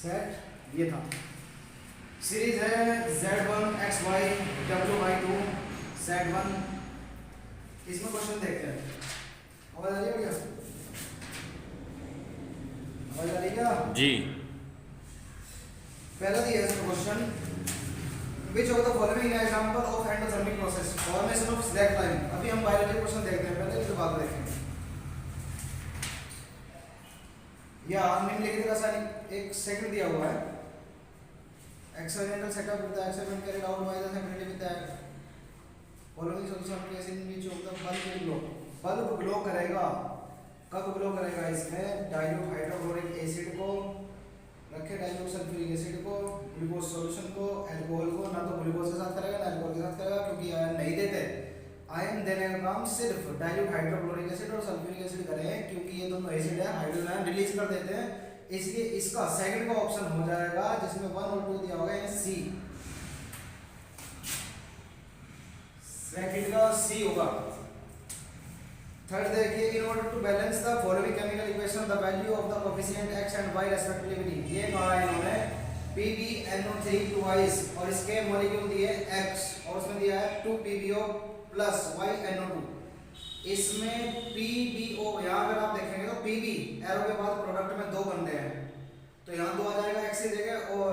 Set ये था। Series है Z1 XY W/2 Z1। इसमें क्वेश्चन देखते हैं। आवाज आ रही है भैया? आवाज आ रही है क्या जी। पहला दिया है इसका question, which of the following example of endothermic process formation of slack line. अभी हम बायोलॉजी क्वेश्चन देखते हैं, पहले इसके बाद देखेंगे। या निम्नलिखित रासायनिक एक सेकंड दिया हुआ है, experimental setup with the experiment carried out by the separative with the following solution case in which of the bulb will glow. Bulb glow करेगा, कब ग्लो करेगा? इसमें डाइल्यूट हाइड्रोक्लोरिक एसिड को रखे, डाइल्यूट सल्फ्यूरिक एसिड को, glucose solution को, alcohol को। ना तो ग्लूकोज के साथ करेगा ना अल्कोहल के साथ करेगा, क्योंकि आयन नहीं देते। आयन देने का काम सिर्फ डाइल्यूट हाइड्रोक्लोरिक एसिड और सल्फ्यूरिक एसिड करें, क्योंकि ये दोनों एसिड है, हाइड्रोजन आयन रिलीज कर देते हैं। इसलिए इसका सेकंड का ऑप्शन हो जाएगा, जिसमें 1 और 2 दिया होगा, यानी सी। सेकंड का सी होगा। थर्ड देखिए, in order to balance the following chemical equation the value of the coefficient x and y respectively. ये कहा है इन्होंने PbNO3 ट्वाइस, और इसके मॉलिक्यूल दिए x और उसमें दिया है 2PbO प्लस YNO2। इसमें PbO, यहाँ अगर आप देखेंगे तो Pb एरो के बाद प्रोडक्ट में 2 बनते हैं, तो यहाँ 2 आ जाएगा x की जगह, और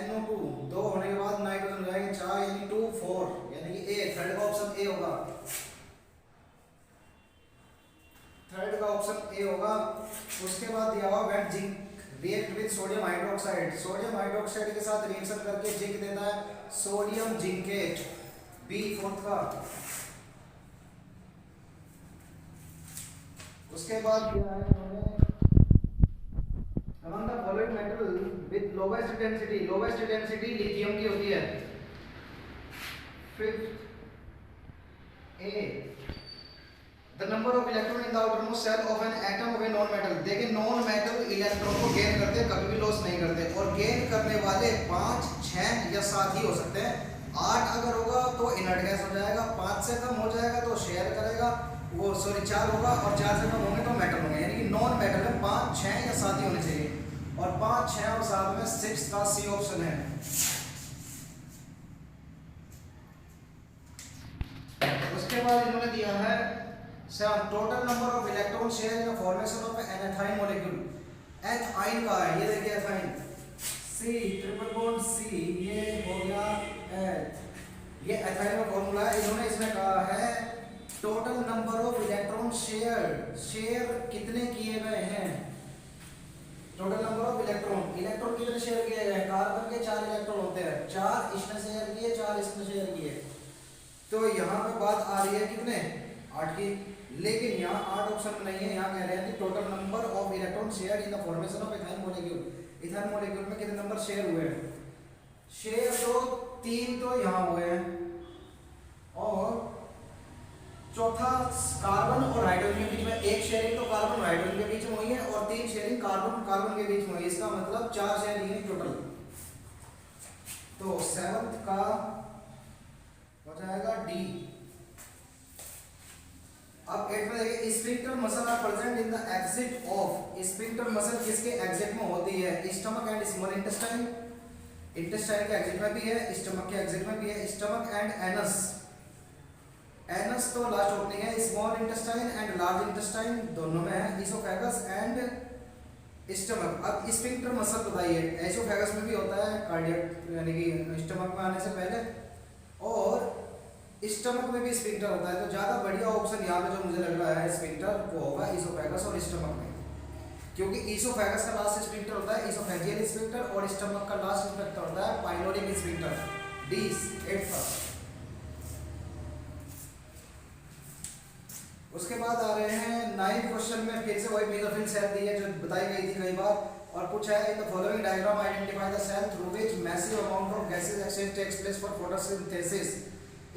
NO2 2 होने के बाद नाइट्रोजन हो जाएगा 4, यानी 2 4, यानी कि A। थर्ड का ऑप्शन A होगा। थर्ड का ऑप्शन ए होगा। उसके बाद दिया हुआ when zinc react with sodium hydroxide. Sodium hydroxide के साथ रिएक्शन करके जिंक देता है सोडियम जिंकेट, बी फोर्थ का। उसके बाद दिया है उन्होंने among the following metal with lowest density. Lowest density lithium की होती है। Fifth A, The number of electron in the outermost shell of an atom of a non-metal। देखिए नॉन मेटल इलेक्ट्रॉन को गेन करते हैं, कभी भी लॉस नहीं करते, और गेन करने वाले 5, 6 या 7 ही हो सकते हैं। 8 अगर होगा तो इनर्ट गैस हो जाएगा, 5 से कम हो जाएगा तो शेयर करेगा, वो 4 होगा, और 4 से कम होंगे तो मेटल होंगे, यानी कि नॉन मेटल में 5, 6 या 7 ही होने चाहिए, और 5, 6 और 7 में 6 का सी ऑप्शन है। उसके बाद इन्होंने दिया है total number of electron share in the formation of an ethyne molecule. Ethyne का है, ये देखिए ethyne, C triple bond C, ये हो गया एथ। ये एथाइन का फॉर्मूला है। इन्होंने इसमें कहा है total number of electron share कितने किए गए हैं। टोटल नंबर ऑफ इलेक्ट्रॉन कितने शेयर किए गए हैं? कार्बन के 4 इलेक्ट्रॉन होते हैं, 4 इसने शेयर किए, 4 इसने शेयर किए, तो यहाँ पे बात आ रही है कितने? 8 की। लेकिन यहाँ 8 ऑप्शन में नहीं है, यहाँ कह रहे हैं कि total number of electron share in the formation of ethyne molecule. Ethyne molecule में कितने नंबर शेयर हुए हैं? शेयर तो 3 तो यहाँ हुए हैं, और चौथा कार्बन और हाइड्रोजन के बीच में 1 शेयरिंग तो कार्बन और हाइड्रोजन के बीच में हुई है, और 3 शेयरिंग कार्बन के बीच में हुई है। इसका मतलब 4 शेयरिंग है टोटल। तो 7th का हो जाएगा डी। अब 8 में देखिए, sphincter muscle are present in the exit of. Sphincter muscle किसके एग्जिट में होती है? Stomach and small intestine. Intestine के एग्जिट में भी है, स्टमक के एग्जिट में भी है। स्टमक एंड एनस, एनस तो लास्ट ओपनिंग है। Small intestine and large intestine दोनों में है। Oesophagus and stomach. अब स्फिंक्टर मसल बताइए, एसोफेगस में भी होता है कार्डियक, यानी कि स्टमक में आने से पहले, और स्टमक में भी स्फिंक्टर होता है। तो ज्यादा बढ़िया ऑप्शन यहाँ पे जो मुझे लग रहा है स्फिंक्टर, वो होगा इसोफेगस और स्टमक में, क्योंकि इसोफेगस का लास्ट स्फिंक्टर होता है इसोफेजियल स्फिंक्टर, और स्टमक का लास्ट स्फिंक्टर होता है पाइलोरिक स्फिंक्टर। डी 8 का। उसके बाद आ रहे हैं 9th क्वेश्चन में, फिर से वही मेसोफिल सेल दी है जो बताई गई थी कई बार, और पूछा है in the following diagram identify the cell through which massive amount of gases exchange takes place for photosynthesis.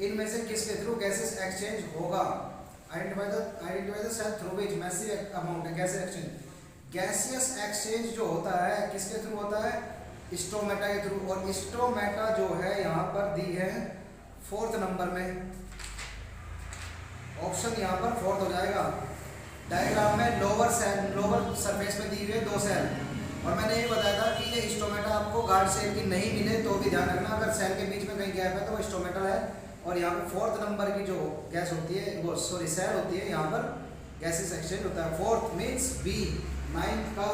इनमें से किसके थ्रू गैसेस एक्सचेंज होगा? Identify the cell through which massive amount है गैसेस एक्सचेंज। गैसियस एक्सचेंज जो होता है किसके through होता है? स्टोमेटा के थ्रू, और स्टोमेटा जो है यहाँ पर दी है 4th नंबर में, ऑप्शन यहाँ पर 4th हो जाएगा। डायग्राम में लोअर सरफेस में दी हुई है 2 सेल, और मैंने ये बताया था कि ये स्टोमेटा गार्ड सेल की नहीं मिले तो भी ध्यान रखना, अगर सेल के बीच में कहीं गैप है तो वो स्टोमेटल है। और यहाँ पे फोर्थ नंबर की जो गैस होती है वो सॉरी सेल होती है, यहाँ पर गैसेस एक्सचेंज होता है। फोर्थ मीन्स बी, नाइन्थ का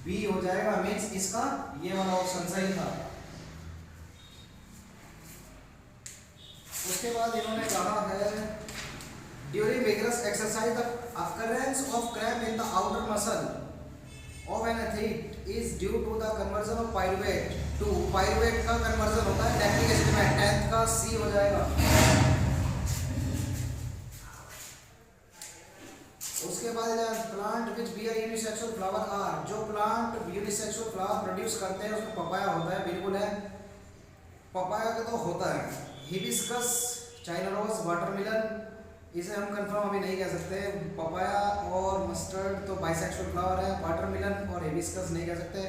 बी हो जाएगा, मीन्स इसका ये वाला ऑप्शन सही था। उसके बाद इन्होंने कहा है during vigorous exercise the occurrence of cramp in the outer muscle of an athlete is due to the conversion of pyruvate to, pyruvate का कन्वर्जन होता है लैक्टिक एसिड में, 10th का सी हो जाएगा। उसके बाद plant which bear unisexual flower are, जो प्लांट यूनिसेक्सुअल फ्लावर प्रोड्यूस करते हैं उसमें पपाया होता है, बिल्कुल है, पपाया का तो होता है। हिबिस्कस, चाइना रोज, वाटरमेलन, इसे हम कंफर्म अभी नहीं कह सकते। पपाया और मस्टर्ड तो बाइसेक्सुअल फ्लावर है, वाटरमेलन और हिबिस्कस नहीं कह सकते।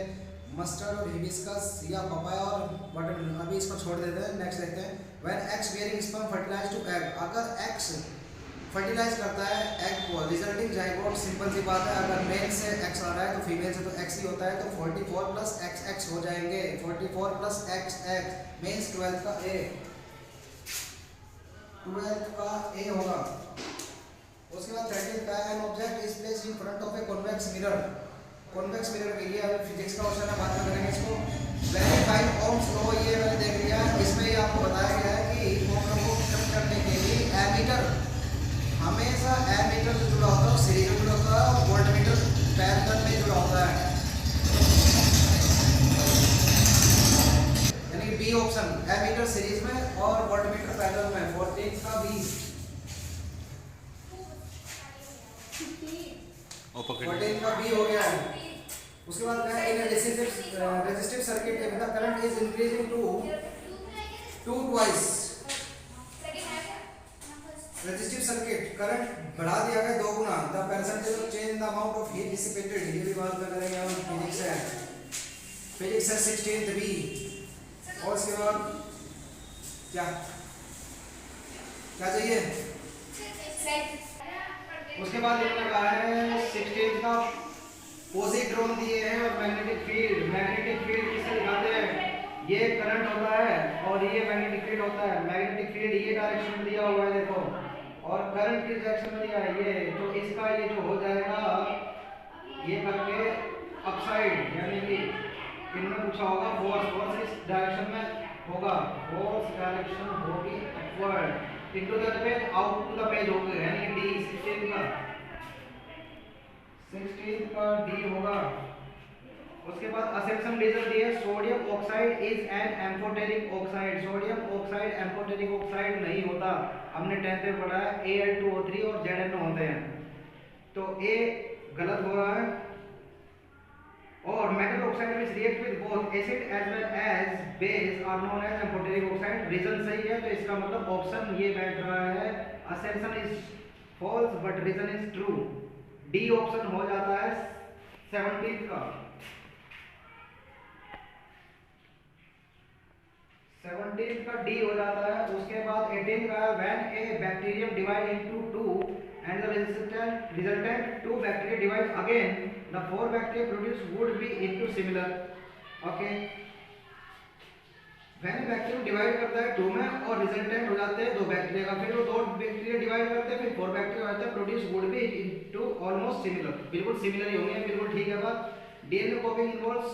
मस्टर्ड और हिबिस्कस या पपाया और वाटरमेलन, अभी इसको छोड़ देते हैं, नेक्स्ट देखते हैं। When X bearing sperm fertilise to egg, अगर एक्स फर्टिलाइज करता है एग को, रिजल्टिंग जाइगोट, सिंपल सी बात है, अगर मेल से एक्स आ रहा है तो फीमेल से तो एक्स ही होता है, तो 44 प्लस एक्स एक्स हो जाएंगे, 44 प्लस एक्स एक्स मीन्स 12 का ए, 12 का ए होगा। उसके बाद 13 का an object is placed in front of a convex mirror, convex mirror के लिए अभी फिजिक्स का क्वेश्चन है, बाद में करेंगे इसको। वेरीफाइड ओम्स लॉ, ये मैंने देख लिया, इसमें ये आपको बताया गया है कि ओम को कम करने के लिए एमीटर हमेशा एमीटर से जुड़ा होता है, सीरीज में जुड़ा होता है, और वोल्टमीटर पैरेलल में जुड़ा होता है, यानी कि बी ऑप्शन, एमीटर सीरीज में और वोल्टमीटर पैरेलल में। 14 का बी, 14 का बी हो गया है। उसके बाद क्या है, in resistive circuit if the current is increasing to twice, resistive circuit current बढ़ा दिया गया 2 गुना, the percentage of change in the amount of heat dissipated, ये भी बात करेंगे हम, फिजिक्स है, फिजिक्स है 16th बी। और उसके बाद क्या क्या चाहिए, उसके बाद इन्होंने कहा है 16th का पॉजिट्रॉन दिए हैं और मैग्नेटिक फील्ड, मैग्नेटिक फील्ड किससे दिखाते हैं, ये करंट होता है और ये मैग्नेटिक फील्ड होता है, मैग्नेटिक फील्ड ये डायरेक्शन में दिया हुआ है देखो, और करंट किस डायरेक्शन में दिया है ये, तो इसका ये जो हो जाएगा ये करके अपसाइड, यानी कि इन्होंने पूछा होगा फोर्स, फोर्स इस डायरेक्शन में होगा, फोर्स डायरेक्शन होगी upward, into the page out to the page होगा, यानी कि डी 16 का डी होगा। उसके बाद असेंशन रीजन दिए, sodium oxide is an amphoteric oxide, sodium oxide amphoteric oxide नहीं होता, हमने 10th में पढ़ा है Al2O3 और ZNO होते हैं, तो ए गलत हो रहा है। और metal oxide which react with both acid as well as base are known as amphoteric oxide, reason सही है, तो इसका मतलब ऑप्शन ये बैठ रहा है, assertion is false but reason is true, D option हो जाता है 17th का, 17 का डी हो जाता है। उसके बाद 18 का when A bacterium divide into 2 and the resultant 2 bacteria divide again the 4 bacteria produce would be into similar, okay, when bacteria divide करता है 2 में और रिजल्टेंट हो जाते हैं 2 बैक्टीरिया का, फिर वो 2 बैक्टीरिया डिवाइड करते हैं, फिर 4 बैक्टीरिया होते हैं, produce would be into almost similar, बिल्कुल सिमिलर ही होंगे, बिल्कुल ठीक है बात। DNA कॉपिंग involves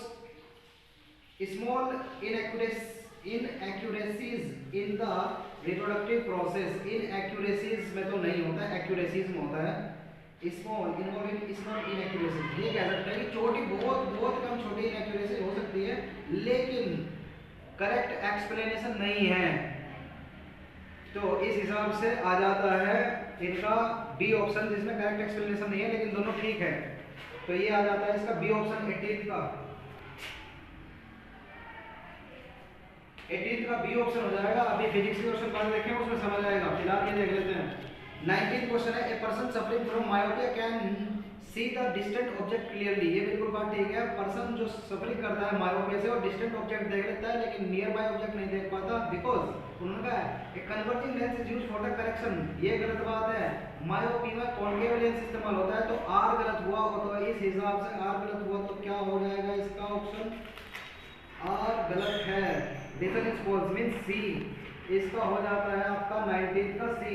small inaccuracies in the reproductive process, inaccuracies में तो नहीं होता है, accuracies में होता है, small involving small inaccuracies, ये कह सकते हैं कि छोटी बहुत बहुत कम छोटी inaccuracy हो सकती है, लेकिन करेक्ट एक्सप्लेनेशन नहीं है, तो इस हिसाब से आ जाता है इनका बी ऑप्शन, जिसमें करेक्ट एक्सप्लेनेशन नहीं है लेकिन दोनों ठीक है, तो ये आ जाता है इसका बी ऑप्शन 18th का, 18th का बी ऑप्शन हो जाएगा। अभी फिजिक्स के क्वेश्चन बाद देखेंगे उसमें समझ आएगा, फिलहाल ये देख लेते हैं। 19th क्वेश्चन है, a person suffering from myopia can see the distant object clearly, ये बिल्कुल बात ठीक है। पर्सन जो सफरिंग करता है मायोपिया से और डिस्टेंट ऑब्जेक्ट देख लेता है लेकिन नियर बाय ऑब्जेक्ट नहीं देख पाता, बिकॉज उन्होंने कहा है a converging lens is used for the correction, ये गलत बात है। मायोपिया में कॉन्केव लेंस इस्तेमाल होता है, तो आर गलत हुआ होगा, तो इस हिसाब से आर गलत हुआ तो क्या हो जाएगा इसका ऑप्शन आर गलत है। Reason is false means C, इसका हो जाता है आपका 19 का सी,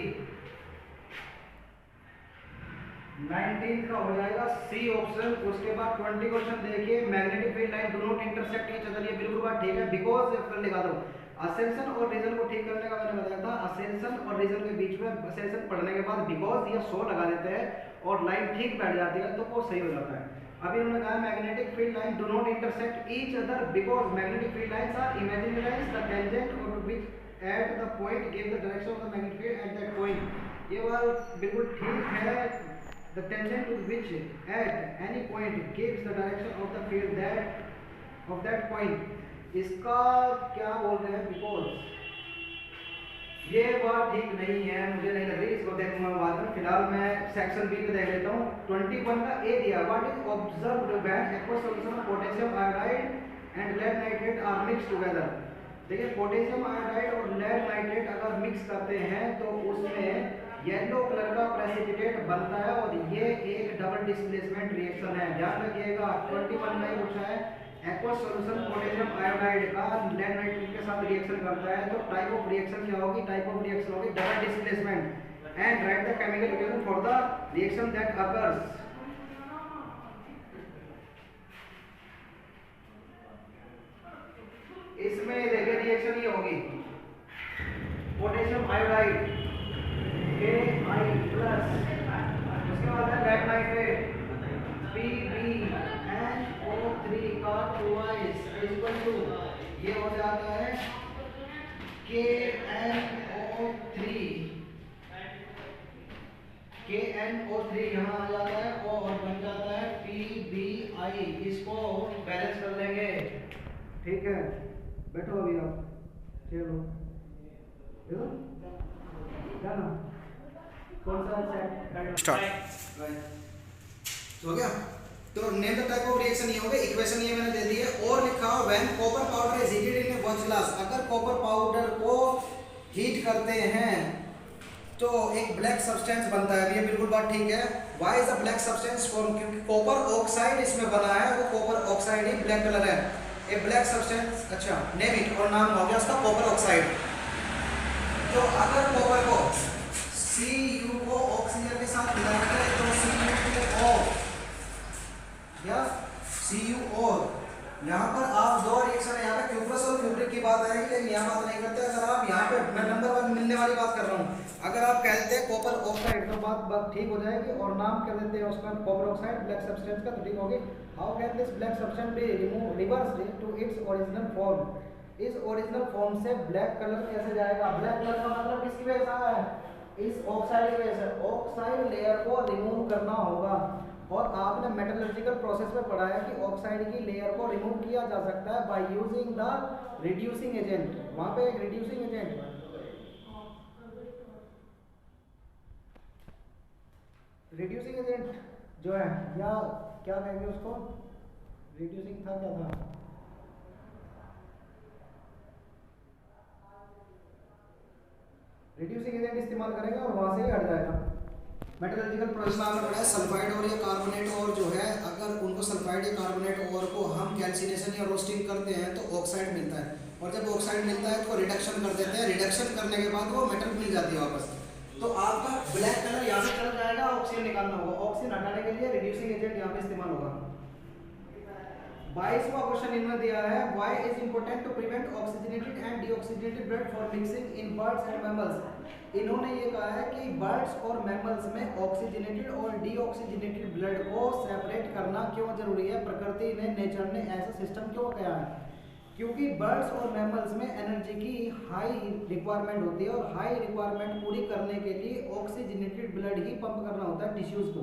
19 का हो जाएगा सी ऑप्शन। उसके बाद 20 क्वेश्चन देखिए, magnetic field line do not intersect each other, ये बिल्कुल बात ठीक है, बिकॉज कर लिखा दो। असेंशन और रीजन को ठीक करने का मैंने बताया था, असेंशन और रीजन के बीच में असेंशन पढ़ने के बाद बिकॉज या सो लगा देते हैं और लाइन ठीक बैठ जाती है तो वो सही हो जाता है। अभी उन्होंने कहा magnetic field line do not intersect each other because magnetic field lines are imaginary lines the tangent और which at the point give the direction of the magnetic field at that point, ये बात बिल्कुल ठीक है। The tangent to which at any point gives the direction of the field that of that point, इसका क्या बोल रहे हैं बिकॉज, ये बात ठीक नहीं है, मुझे नहीं लग रही, इसको देखूंगा बाद में। फिलहाल मैं सेक्शन बी में देख लेता हूँ। 21 का ए दिया, what is observed when aqueous solution of potassium iodide and lead nitrate are mix together. देखिए पोटेशियम आयोडाइड और लेड नाइट्रेट अगर मिक्स करते हैं तो उसमें येलो कलर का प्रेसिपिटेट बनता है और ये एक डबल डिस्प्लेसमेंट रिएक्शन है, ध्यान रखिएगा। 21 में पूछा है एक्वस सॉल्यूशन पोटेशियम आयोडाइड का लेड नाइट्रेट के साथ रिएक्शन करता है तो टाइप ऑफ रिएक्शन क्या होगी, टाइप ऑफ रिएक्शन होगी double displacement and write the chemical equation for the reaction that occurs. इसमें देखिए रिएक्शन ये होगी पोटेशियम आयोडाइड Ai प्लस, उसके बाद है लेड नाइट्रेट PbNO3 का ट्वाइस इक्वल टू, ये हो जाता है KNO3 यहाँ आ जाता है और बन जाता है PbI, इसको बैलेंस कर लेंगे, ठीक है। बैठो अभी आप, चलो देखो क्या ना कौन सा स्टार्ट हो गया। तो name the type of reaction ये हो गया, इक्वेशन ये मैंने दे दी है और लिखा when copper powder is heated in A watch glass, अगर कॉपर पाउडर को हीट करते हैं तो एक ब्लैक सब्सटेंस बनता है, ये बिल्कुल बात ठीक है। Why is the black substance form, क्योंकि कॉपर ऑक्साइड इसमें बना है, वो कॉपर ऑक्साइड ही ब्लैक कलर है, ए ब्लैक सब्सटेंस। अच्छा नेम इट, और नाम हो गया उसका कॉपर ऑक्साइड। तो अगर कॉपर को Cu को ऑक्सीजन के साथ मिलाते हैं तो CuO या CuO, यहाँ पर आप दो रिएक्शन है, यहाँ पे क्यूप्रस और क्यूप्रिक की बात आएगी लेकिन यहाँ बात नहीं करते। अगर आप यहाँ पे मैं नंबर 1 मिलने वाली बात कर रहा हूँ, अगर आप कहते हैं कॉपर ऑक्साइड तो बात ठीक हो जाएगी और नाम कह देते हैं उसका कॉपर ऑक्साइड ब्लैक सब्सटेंस का, तो ठीक होगी। How can this black substance be reversed to its original form, इस ओरिजिनल फॉर्म से ब्लैक कलर कैसे जाएगा, ब्लैक कलर का मतलब किसकी वजह से आया है, इस ऑक्साइड की वजह से। ऑक्साइड लेयर को रिमूव करना होगा और आपने मेटलर्जिकल प्रोसेस में पढ़ा है कि ऑक्साइड की लेयर को रिमूव किया जा सकता है by using the reducing agent, वहां पे एक रिड्यूसिंग एजेंट, रिड्यूसिंग एजेंट जो है या क्या कहेंगे उसको, रिड्यूसिंग था क्या था, रिड्यूसिंग एजेंट इस्तेमाल करेंगे और वहां से ही हट जाएगा। मेटलर्जिकल प्रोसेस में हमने पढ़ा है सल्फाइड और या कार्बोनेट और जो है अगर उनको सल्फाइड या कार्बोनेट और को हम कैल्सिनेशन या रोस्टिंग करते हैं तो ऑक्साइड मिलता है और जब ऑक्साइड मिलता है तो रिडक्शन कर देते हैं, रिडक्शन करने के बाद वो मेटल मिल जाती है वापस, तो आपका ब्लैक कलर यहाँ से चल जाएगा, ऑक्सीजन निकालना होगा, ऑक्सीजन हटाने के लिए रिड्यूसिंग एजेंट यहाँ पे इस्तेमाल होगा। 22वां क्वेश्चन इन्होंने दिया है why is important to prevent oxygenated and deoxygenated blood for mixing in birds and mammals. इन्होंने ये कहा है कि बर्ड्स और मैमल्स में ऑक्सीजनेटेड और डीऑक्सीजनेटेड ब्लड को सेपरेट करना क्यों जरूरी है, प्रकृति ने नेचर ने ऐसा सिस्टम क्यों किया है, क्योंकि बर्ड्स और मैमल्स में एनर्जी की हाई रिक्वायरमेंट होती है और हाई रिक्वायरमेंट पूरी करने के लिए ऑक्सीजनेटेड ब्लड ही पंप करना होता है टिश्यूज को,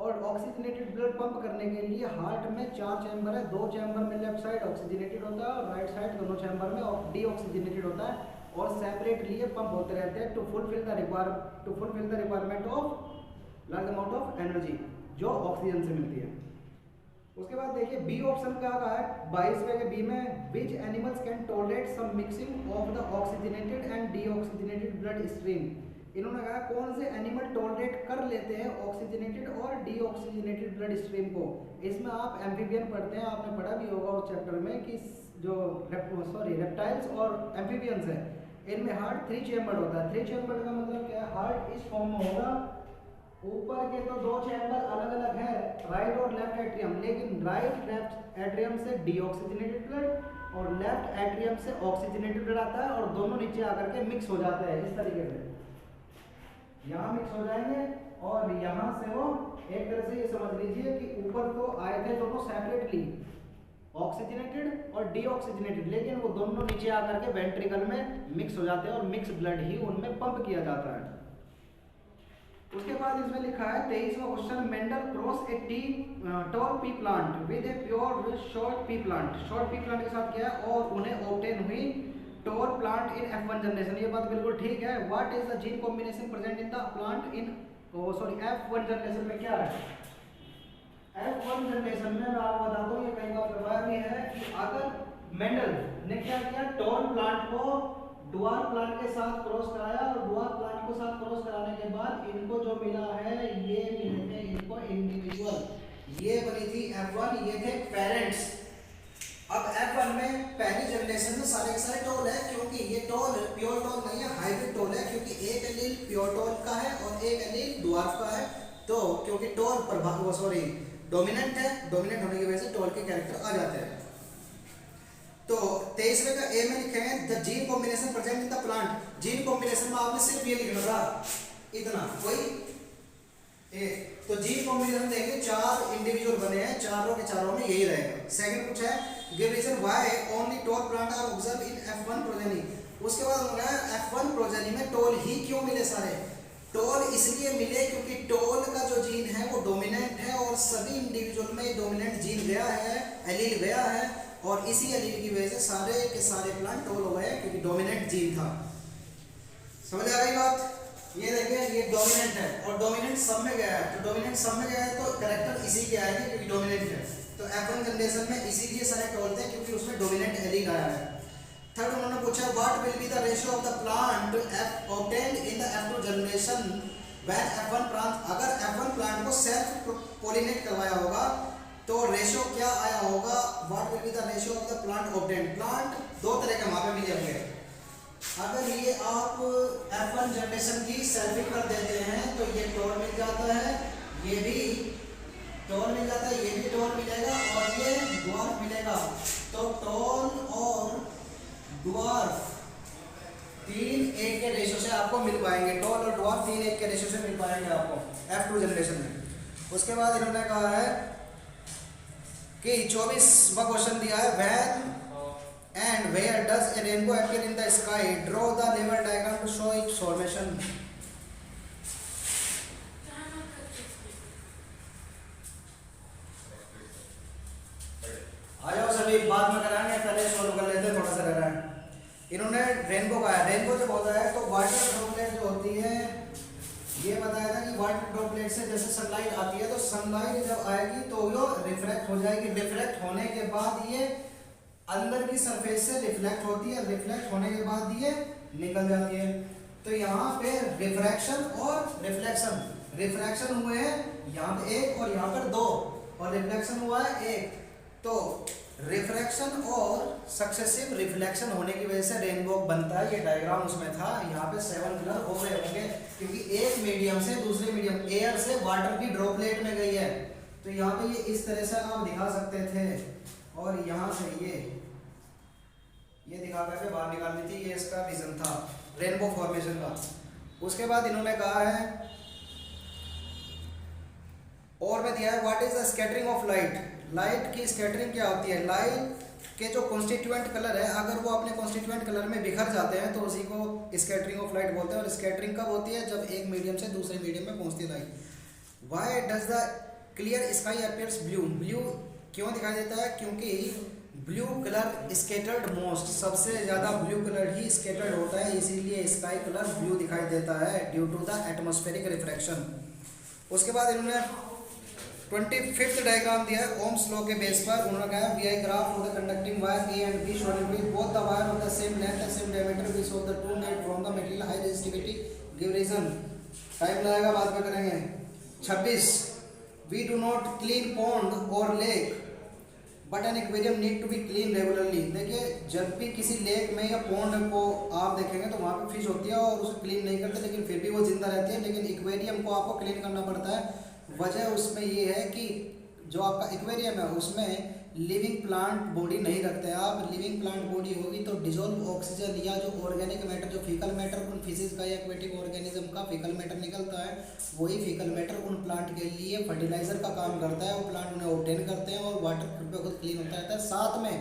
और ऑक्सीजनेटेड ब्लड पंप करने के लिए हार्ट में 4 चैम्बर है, 2 चैम्बर में लेफ्ट साइड ऑक्सीजनेटेड होता है और राइट साइड दोनों चैम्बर में डीऑक्सीजनेटेड होता है और सेपरेटली ये पंप होते रहते हैं to fulfil the requirement of large amount of energy. जो ऑक्सीजन से मिलती है। उसके बाद देखिए बी ऑप्शन क्या कहा है 22 के बी में, which animals can tolerate some mixing of the oxygenated and deoxygenated blood stream. इन्होंने कहा कौन से एनिमल टॉलरेट कर लेते हैं ऑक्सीजनेटेड और डीऑक्सीजनेटेड ब्लड स्ट्रीम को। इसमें आप एम्फीबियन पढ़ते हैं, आपने पढ़ा भी होगा उस चैप्टर में कि जो रेप्टाइल्स और एम्फीबियंस है इनमें हार्ट 3 चैम्बर होता है। 3 चैम्बर का मतलब क्या है, हार्ट इस फॉर्म में होगा, ऊपर के तो 2 चैम्बर अलग अलग है, राइट और लेफ्ट एट्रियम, लेकिन राइट लेफ्ट एट्रियम से डीऑक्सीजनेटेड ब्लड और लेफ्ट एट्रियम से ऑक्सीजनेटेड ब्लड आता है और दोनों नीचे आकर के मिक्स हो जाते हैं इस तरीके से, यहाँ मिक्स हो जाएंगे और यहाँ से वो एक तरह से ये समझ लीजिए कि ऊपर तो आए थे दोनों सेपरेटली ऑक्सीजनेटेड और डीऑक्सीजनेटेड, लेकिन वो दोनों नीचे आकर के वेंट्रिकल में मिक्स हो जाते हैं और मिक्स ब्लड ही उनमें पंप किया जाता है। उसके बाद इसमें लिखा है 23वां question, Mendel cross a tall pea plant with a pure short pea plant. Short pea plant के साथ क्या है और उन्हें ऑब्टेन हुई tall plant in F1 generation. ये बात बिल्कुल ठीक है। What is the gene combination present in the plant in F1 generation में क्या है। F1 जनरेशन में मैं आपको बताता हूँ, ये कई बार करवाया भी है कि अगर मेंडल ने क्या किया, टॉल प्लांट को डुआर प्लांट के साथ क्रॉस कराया और डुआर प्लांट को साथ क्रॉस कराने के बाद इनको जो मिला है ये मिले थे इनको इंडिविजुअल, ये बनी थी F1, ये थे पेरेंट्स। अब F1 में पहली जनरेशन में सारे के सारे टॉल है, क्योंकि ये टॉल प्योर टॉल नहीं है, हाइब्रिड टॉल है, क्योंकि एक एलील प्योर टॉल का है और एक एलील डुआर्फ का है। तो क्योंकि टॉल डोमिनेंट है, डोमिनेंट होने की वजह से टॉल के कैरेक्टर आ जाते हैं। तो 23वें का ए में लिखे हैं the gene combination present in the plant. Gene combination में आपने सिर्फ ये लिखना था इतना, कोई तो जीन कॉम्बिनेशन देखिए 4 इंडिविजुअल बने हैं, चारों के चारों में यही रहेगा। सेकंड कुछ है give reason why only tall plant are observe in F1 progeny. उसके बाद हो गया F1 प्रोजेनी में टॉल ही क्यों मिले सारे। टॉल इसलिए मिले क्योंकि टॉल का जो जीन है वो डोमिनेंट है और सभी इंडिविजुअल में डोमिनेंट जीन गया है, एलील गया है, और इसी एलील की वजह से सारे के सारे प्लांट टॉल हो गए क्योंकि डोमिनेंट जीन था। समझ आ गई बात। ये देखिए ये डोमिनेंट है और डोमिनेंट सब में गया है, तो डोमिनेंट सब में गया है तो कैरेक्टर इसी की आएगी क्योंकि डोमिनेंट है। तो F1 जनरेशन में इसीलिए सारे टॉल थे क्योंकि उसमें डोमिनेंट एलील आया है। थर्ड उन्होंने पूछा what will be the ratio of the plant obtained in the F2 generation when F1 plant, अगर F1 प्लांट को सेल्फ पोलिनेट करवाया होगा तो रेशियो क्या आया होगा। What will be the ratio of the plant obtained. Plant 2 तरह के वहां पे मिले होंगे। अगर ये आप F1 जनरेशन की सेल्फिंग कर देते हैं तो ये टॉल मिल जाता है, ये भी टॉल मिल जाता है, ये भी टॉल मिलेगा और ये डुआर्फ मिलेगा। तो टॉल और डुआर्फ 3:1 के रेशियो से आपको मिल पाएंगे। टॉल और डुआर्फ 3:1 के रेशियो से मिल पाएंगे आपको F2 जनरेशन में। उसके बाद इन्होंने कहा है कि 24वां क्वेश्चन दिया है when and where does a rainbow appear in the sky, draw the लेवल diagram to show its formation. आ जाओ सभी, बाद में कराएंगे, पहले सॉल्व कर लेते हैं, थोड़ा सा रह है। इन्होंने रेनबो का है, रेनबो जब होता है तो वाटर ड्रॉपलेट जो होती है, ये बताया था कि वाटर ड्रॉपलेट से जैसे सनलाइट आती है तो सनलाइट जब आएगी तो वो रिफ्लेक्ट हो जाएगी, रिफ्लेक्ट होने के बाद ये अंदर की सरफेस से रिफ्लेक्ट होती है, रिफ्लेक्ट होने के बाद ये निकल जाती है। तो यहाँ पे रिफ्रैक्शन और रिफ्लेक्शन, रिफ्रैक्शन हुए हैं यहाँ पे 1 और यहाँ पर 2 और रिफ्लेक्शन हुआ है 1। तो रिफ्रैक्शन और सक्सेसिव रिफ्लेक्शन होने की वजह से रेनबो बनता है। ये डायग्राम उसमें था, यहाँ पे 7 कलर हो गए होंगे क्योंकि एक मीडियम से दूसरे मीडियम, एयर से वाटर की ड्रॉपलेट में गई है। तो यहाँ पे ये इस तरह से आप दिखा सकते थे और यहाँ से ये दिखा करके बाहर निकालनी थी, ये इसका रीजन था रेनबो फॉर्मेशन का। उसके बाद इन्होंने कहा है और में दिया है what is the scattering of light. Light की स्कैटरिंग क्या होती है। लाइट के जो कॉन्स्टिट्यूएंट कलर है अगर वो अपने कॉन्स्टिट्यूएंट कलर में बिखर जाते हैं तो उसी को स्कैटरिंग ऑफ लाइट बोलते हैं। और स्कैटरिंग कब होती है, जब एक मीडियम से दूसरे मीडियम में पहुंचती है light. Why does the clear sky appears blue. Blue क्यों दिखाई देता है, क्योंकि ब्लू कलर स्कैटर्ड मोस्ट, सबसे ज़्यादा ब्लू कलर ही स्कैटर्ड होता है, इसीलिए स्काई कलर ब्लू दिखाई देता है due to the atmospheric refraction. उसके बाद इन्होंने 25th डायग्राम दिया है ओम्स लॉ के बेस पर। उन्होंने कहा V I graph of the conducting wire A and B shown with both the wire of the same length and same diameter we show the two made from the material high resistivity give reason. Time लगेगा, बाद में करेंगे। 26 we do not clean pond और lake but an aquarium need to be clean regularly. देखिए जब भी किसी lake में या पॉन्ड को आप देखेंगे तो वहाँ पे फिश होती है और उसको क्लीन नहीं करते, लेकिन फिर भी वो जिंदा रहती है। लेकिन एक्वेरियम को आपको क्लीन करना पड़ता है। वजह उसमें ये है कि जो आपका एक्वेरियम है उसमें लिविंग प्लांट बॉडी नहीं रखते हैं आप। लिविंग प्लांट बॉडी होगी तो डिजोल्व ऑक्सीजन या जो ऑर्गेनिक मैटर, जो फीकल मैटर उन फिशेज का या एक्वेटिक ऑर्गेनिज्म का फीकल मैटर निकलता है, वही फीकल मैटर उन प्लांट के लिए फर्टिलाइजर का काम करता है। वो प्लांट उन्हें ऑब्टेन करते हैं और वाटर खुद पे खुद क्लीन होता रहता है। साथ में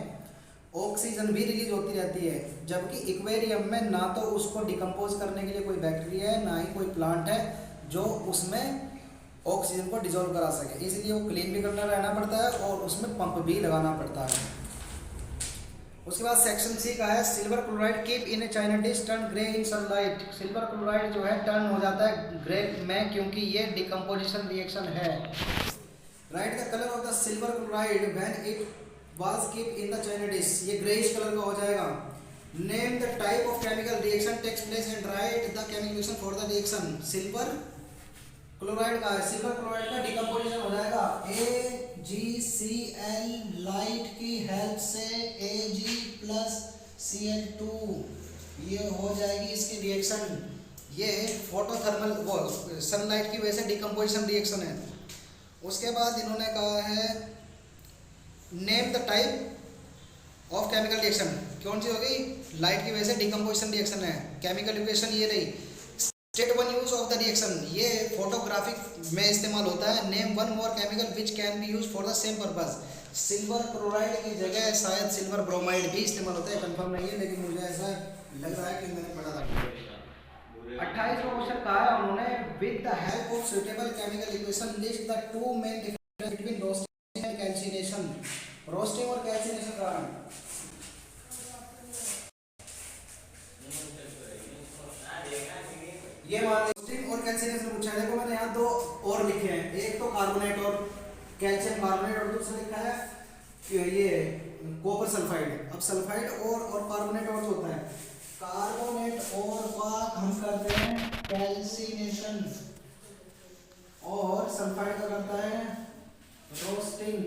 ऑक्सीजन भी रिलीज होती रहती है। जबकि एक्वेरियम में ना तो उसको डिकम्पोज करने के लिए कोई बैक्टीरिया है, ना ही कोई प्लांट है जो उसमें ऑक्सीजन को डिजोल्व करा सके, इसलिए वो क्लीन भी करना रहना पड़ता है और उसमें पंप भी लगाना पड़ता है। उसके बाद सेक्शन सी का है silver chloride keep in A China dish turn grey in sunlight. Silver chloride जो है टर्न हो जाता है ग्रे में क्योंकि ये डिकम्पोजिशन रिएक्शन है। Write the colour of the silver chloride when it was keep in the china dish, ये ग्रेइश कलर का हो जाएगा। Name the type of chemical reaction takes place and write the chemical reaction for the reaction. Silver chloride का है, silver chloride का decomposition हो जाएगा AgCl light की हेल्प से Ag+Cl2, ये हो जाएगी इसकी रिएक्शन। ये फोटोथर्मल वो सनलाइट की वजह से डिकम्पोजिशन रिएक्शन है। उसके बाद इन्होंने कहा है name the type of chemical reaction, कौन सी होगी? लाइट की वजह से डिकम्पोजिशन रिएक्शन है। केमिकल इक्वेशन ये रही। State one use of the reaction, ये फोटोग्राफिक में इस्तेमाल होता है। Name one more chemical which can be use for the same purpose. Silver chloride की जगह शायद सिल्वर ब्रोमाइड भी इस्तेमाल होता है, कंफर्म नहीं है लेकिन मुझे ऐसा लग रहा है कि मैंने पढ़ा था। 28 क्वेश्चन कहा है उन्होंने with the help of suitable chemical equation list the two main difference between roasting and calcination. Roasting और कैल्सिनेशन का ये मान रोस्टिंग और कैल्सिनेशन पूछा है। देखो मैंने यहाँ दो और लिखे हैं, एक तो कार्बोनेट और कैल्शियम कार्बोनेट और दूसरा लिखा है कि ये कॉपर सल्फाइड। अब सल्फाइड और कार्बोनेट और जो होता है, कार्बोनेट और का हम करते हैं कैल्सिनेशन और सल्फाइड का करता है रोस्टिंग।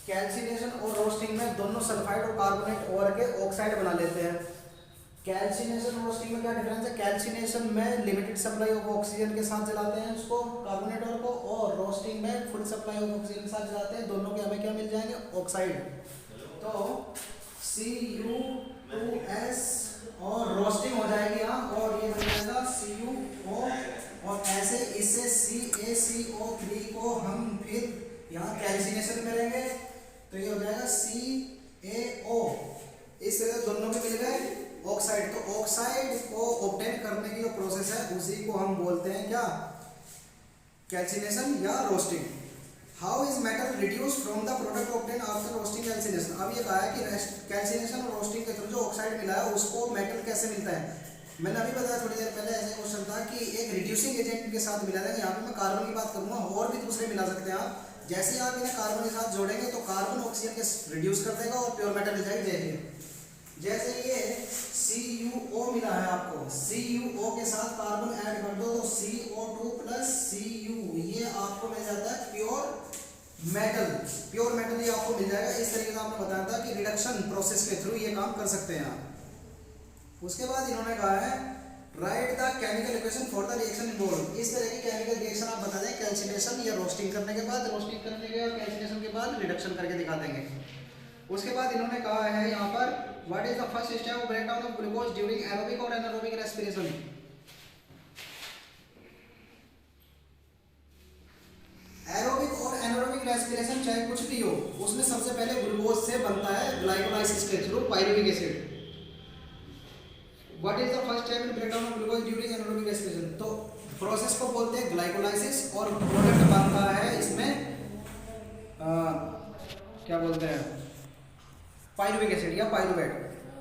कैल्सिनेशन और रोस्टिंग में दोनों सल्फाइड और कार्बोनेट और के ऑक्साइड बना लेते हैं। कैल्सिनेशन और रोस्टिंग में क्या डिफरेंस है? कैल्सिनेशन में लिमिटेड सप्लाई ऑफ ऑक्सीजन के साथ जलाते हैं उसको कार्बोनेट को, और रोस्टिंग में फुल सप्लाई ऑफ ऑक्सीजन के साथ जलाते हैं। दोनों के हमें क्या मिल जाएंगे? ऑक्साइड। तो Cu2S और रोस्टिंग हो जाएगी यहाँ, और ये बन जाएगा CuO, और ऐसे इससे CaCO3 को हम फिर यहाँ कैल्सिनेशन करेंगे तो ये हो जाएगा CaO। इस तरह दोनों के मिल गए ऑक्साइड। तो ऑक्साइड को ऑब्टेन करने की जो प्रोसेस है उसी को हम बोलते हैं क्या? कैल्सिनेशन या roasting. How is metal reduce from the product obtain after roasting calcination. अब ये कहा है कि कैल्सिनेशन और रोस्टिंग के थ्रू जो ऑक्साइड मिला है उसको मेटल कैसे मिलता है। मैंने अभी बताया थोड़ी देर पहले, ऐसा क्वेश्चन था कि एक रिड्यूसिंग एजेंट के साथ मिला है। यहाँ पे मैं कार्बन की बात करूंगा, और भी दूसरे मिला सकते हैं आप। जैसे आप इन्हें कार्बन के साथ जोड़ेंगे तो कार्बन ऑक्सीजन के रिड्यूस कर देगा और प्योर मेटल मिल जाएगी। देखिए जैसे ये CuO मिला है आपको, CuO के साथ कार्बन ऐड कर दो तो CO2 + Cu, ये आपको मिल जाता है प्योर मेटल। प्योर मेटल ये आपको मिल जाएगा। इस तरीके से आपने बताया था कि रिडक्शन प्रोसेस के थ्रू ये काम कर सकते हैं आप। उसके बाद इन्होंने कहा है write the chemical equation for the reaction involve. इस तरह की केमिकल रिएक्शन आप बता दें कैल्सिनेशन या रोस्टिंग करने के बाद, रोस्टिंग करने के बाद कैल्सिनेशन के बाद रिडक्शन करके दिखा देंगे। उसके बाद इन्होंने कहा है यहाँ पर what is the first step of breakdown of glucose during aerobic और एनारोबिक रेस्पिरेशन। एरोबिक और एनारोबिक रेस्पिरेशन चाहे कुछ भी हो, उसमें सबसे पहले ग्लूकोज से बनता है ग्लाइकोलाइसिस के through pyruvic acid. What is the first step in breakdown of glucose during anaerobic respiration. तो प्रोसेस को बोलते हैं ग्लाइकोलाइसिस, और प्रोडक्ट बनता है इसमें क्या बोलते हैं? पायरुविक एसिड या pyruvate.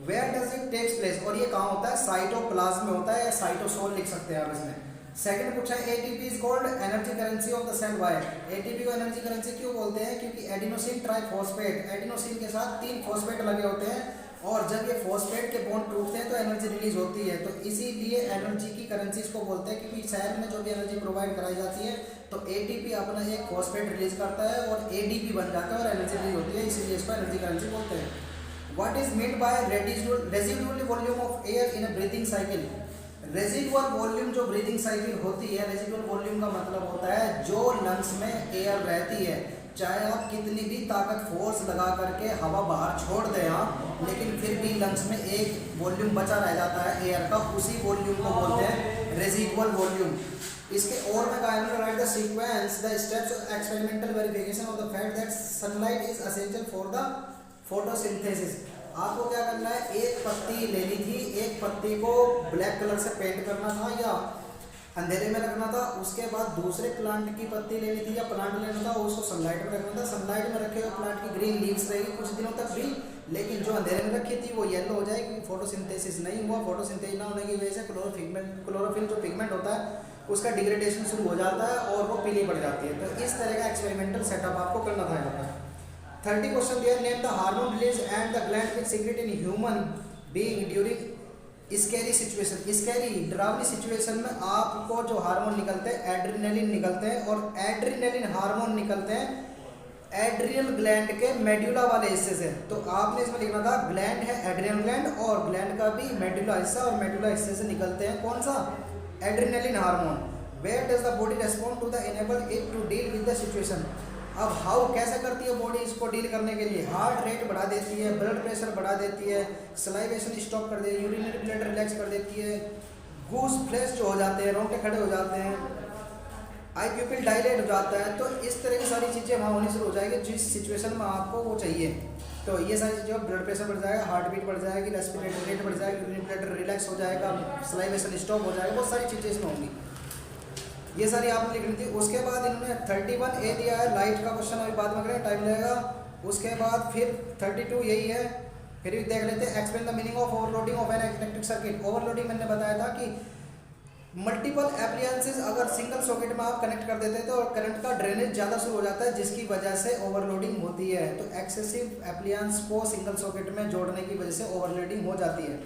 Where does it takes place, और ये कहाँ होता है? साइटोप्लाज्म में होता है, या साइटोसोल लिख सकते हैं आप इसमें। सेकंड पूछा है ATP is called energy currency of the cell by. ATP को एनर्जी करेंसी क्यों बोलते हैं? क्योंकि एडिनोसिन ट्राइफॉस्फेट, एडिनोसिन के साथ 3 फॉस्फेट लगे होते हैं और जब ये फॉस्फेट के बॉन्ड टूटते हैं तो एनर्जी रिलीज होती है, तो इसीलिए एनर्जी की करेंसी इसको बोलते हैं। क्योंकि सेल में जो भी एनर्जी प्रोवाइड कराई जाती है तो एटीपी अपना एक फॉस्फेट रिलीज करता है और एडीपी बन जाता है और एनर्जी रिलीज होती है, इसीलिए इसको एनर्जी करेंसी बोलते हैं। What is mean by residual volume of air in a breathing cycle? Residual volume जो ब्रीथिंग साइकिल होती है, रेजिडुअल वॉल्यूम का मतलब होता है जो लंग्स में एयर रहती है, चाहे आप कितनी भी ताकत फोर्स लगा करके हवा बाहर छोड़ दें आप, लेकिन फिर भी लंग्स में एक वॉल्यूम बचा रह जाता है एयर का, उसी वॉल्यूम को बोलते हैं रेजिडुअल वॉल्यूम। इसके और में कहा है write the sequence the steps of experimental verification of the fact that sunlight is essential for the photosynthesis. आपको क्या करना है, एक पत्ती लेनी थी, एक पत्ती को ब्लैक कलर से पेंट करना था या अंधेरे में रखना था, उसके बाद दूसरे प्लांट की पत्ती लेनी थी या प्लांट लेना था, उसको सनलाइट में रखना था। सनलाइट में रखे हुए प्लांट की ग्रीन लीव्स रहेगी कुछ दिनों तक भी, लेकिन जो अंधेरे में रखी थी वो येलो हो जाएगी, फोटोसिंथेसिस नहीं हुआ। फोटोसिंथेसिस ना होने की वजह से क्लोरोफिल जो पिगमेंट होता है उसका डिग्रेडेशन शुरू हो जाता है और वो पीली पड़ जाती है। तो इस तरह का एक्सपेरिमेंटल सेटअप आपको करना था यहाँ पर। 30 क्वेश्चन दिया, name the hormone release and the gland which secret in human being during scary situation. Scary डरावनी सिचुएशन में आपको जो हार्मोन निकलते हैं एड्रेनलिन निकलते हैं, और एड्रेनलिन हार्मोन निकलते हैं एड्रियल ग्लैंड के मेडुला वाले हिस्से से। तो आपने इसमें लिखना था ग्लैंड है एड्रियल ग्लैंड और ग्लैंड का भी मेडुला हिस्सा, और मेडुला हिस्से से निकलते हैं कौन सा, adrenaline hormone. Where does the body respond to the enable it to deal with the situation. अब हाउ कैसे करती है बॉडी इसको डील करने के लिए, हार्ट रेट बढ़ा देती है, ब्लड प्रेशर बढ़ा देती है, सलाइवेशन स्टॉप कर देती है, यूरिनरी ब्लड रिलैक्स कर देती है, गूज फ्लैश जो हो जाते हैं, रोंगटे खड़े हो जाते हैं, आई प्यूपिल डायलेट हो जाता है। तो इस तरह की सारी चीज़ें वहाँ होनी शुरू हो जाएगी जिस सिचुएशन में आपको वो चाहिए। तो ये सारी चीज़ें, ब्लड प्रेशर बढ़ जाएगा, हार्ट बीट बढ़ जाएगी, रेस्पिरेटरी रेट बढ़ जाएगी, यूरिनरी ब्लड रिलैक्स हो जाएगा, सलाइवेशन स्टॉप हो जाएगा, बहुत सारी चीज़ें इसमें होंगी। ये सारी आपने लिखनी थी। उसके बाद इन्होंने 31A दिया है, लाइट का क्वेश्चन अभी बाद में करें, टाइम लगेगा। उसके बाद फिर 32 यही है, फिर भी देख लेते हैं। Explain the meaning of overloading of an electric circuit. Overloading मैंने बताया था कि मल्टीपल एप्लायंसेस अगर सिंगल सॉकेट में आप कनेक्ट कर देते हैं तो करंट का ड्रेनेज ज़्यादा शुरू हो जाता है, जिसकी वजह से ओवरलोडिंग होती है। तो एक्सेसिव एप्लायंस को सिंगल सॉकेट में जोड़ने की वजह से ओवरलोडिंग हो जाती है।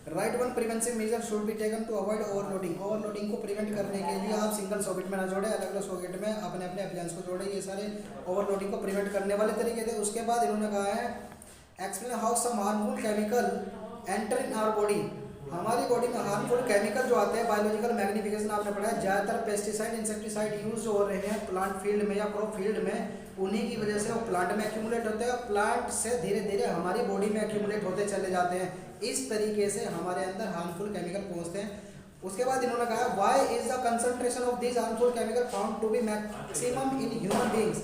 Write one preventive measure should be taken to avoid overloading. Overloading को प्रिवेंट करने के लिए आप सिंगल सॉकेट में ना जोड़े, अलग अलग सॉकेट में अपने अपने एप्लायंस को जोड़े। ये सारे ओवरलोडिंग को प्रिवेंट करने वाले तरीके थे। उसके बाद इन्होंने कहा है explain how some harmful chemical enter in our body. हमारी बॉडी में हार्मफुल केमिकल जो आते हैं, बायोलॉजिकल मैग्निफिकेशन आपने पढ़ा है, ज़्यादातर पेस्टिसाइड इंसेक्टिसाइड यूज जो हो रहे हैं प्लांट फील्ड में या क्रॉप फील्ड में, उन्हीं की वजह से वो प्लांट में एक्यूमुलेट होते हैं, प्लांट से धीरे धीरे हमारी बॉडी में एक्यूमुलेट होते चले जाते हैं। इस तरीके से हमारे अंदर हार्मफुल केमिकल पहुंचते हैं। उसके बाद इन्होंने कहा why is the concentration of this harmful chemical found to be maximum in human beings.